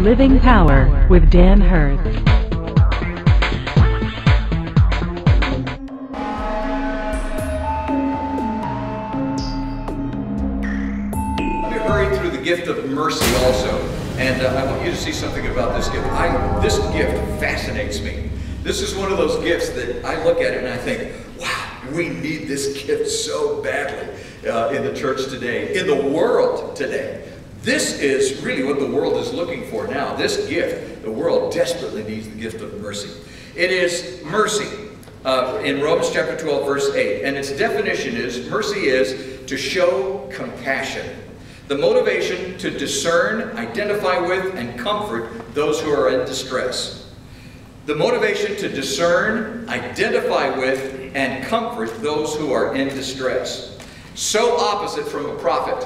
Living Power with Dan Hurst. Let me hurry through the gift of mercy also, and I want you to see something about this gift. This gift fascinates me. This is one of those gifts that I look at it and I think, wow, we need this gift so badly in the church today, in the world today. This is really what the world is looking for now. This gift, the world desperately needs the gift of mercy. It is mercy in Romans chapter 12, verse 8. And its definition is, mercy is to show compassion. The motivation to discern, identify with, and comfort those who are in distress. The motivation to discern, identify with, and comfort those who are in distress. So opposite from a prophet.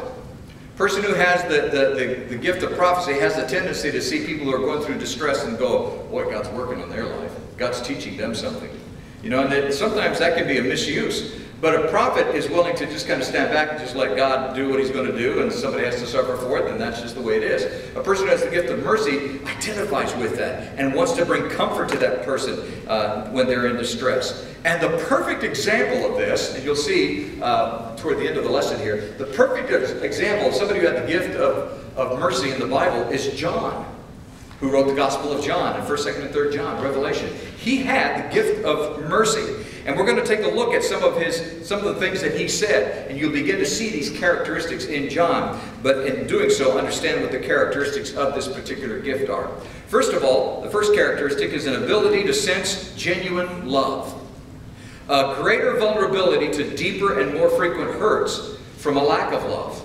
Person who has the gift of prophecy has the tendency to see people who are going through distress and go, boy, God's working on their life. God's teaching them something. You know, and sometimes that can be a misuse. But a prophet is willing to just kind of stand back and just let God do what he's going to do, and somebody has to suffer for it, and that's just the way it is. A person who has the gift of mercy identifies with that and wants to bring comfort to that person when they're in distress. And the perfect example of this, and you'll see toward the end of the lesson here, the perfect example of somebody who had the gift of mercy in the Bible is John, who wrote the Gospel of John in 1st, 2nd, and 3rd John, Revelation. He had the gift of mercy. And we're going to take a look at some of the things that he said, and you'll begin to see these characteristics in John. But in doing so, understand what the characteristics of this particular gift are. First of all, the first characteristic is an ability to sense genuine love. A greater vulnerability to deeper and more frequent hurts from a lack of love.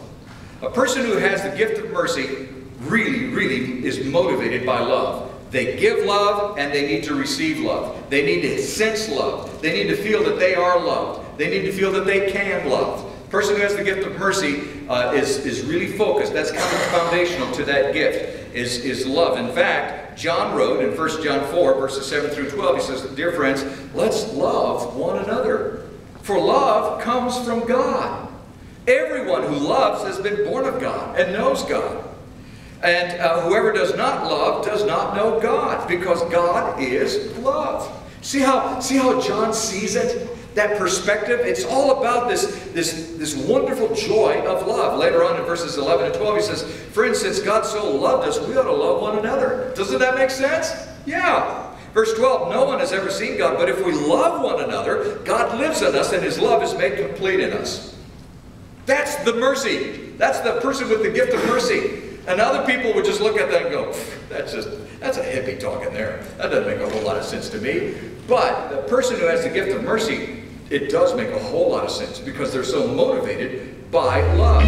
A person who has the gift of mercy really is motivated by love. They give love and they need to receive love. They need to sense love. They need to feel that they are loved. They need to feel that they can love. The person who has the gift of mercy is really focused. That's kind of foundational to that gift, is love. In fact, John wrote in 1 John 4, verses 7 through 12, he says, dear friends, let's love one another. For love comes from God. Everyone who loves has been born of God and knows God. And whoever does not love does not know God, because God is love. See how John sees it? That perspective? It's all about this wonderful joy of love. Later on in verses 11 and 12 he says, friends, since God so loved us, we ought to love one another. Doesn't that make sense? Yeah. Verse 12, no one has ever seen God, but if we love one another, God lives in us and his love is made complete in us. That's the mercy. That's the person with the gift of mercy. And other people would just look at that and go, that's a hippie talking there. That doesn't make a whole lot of sense to me. But the person who has the gift of mercy, it does make a whole lot of sense because they're so motivated by love.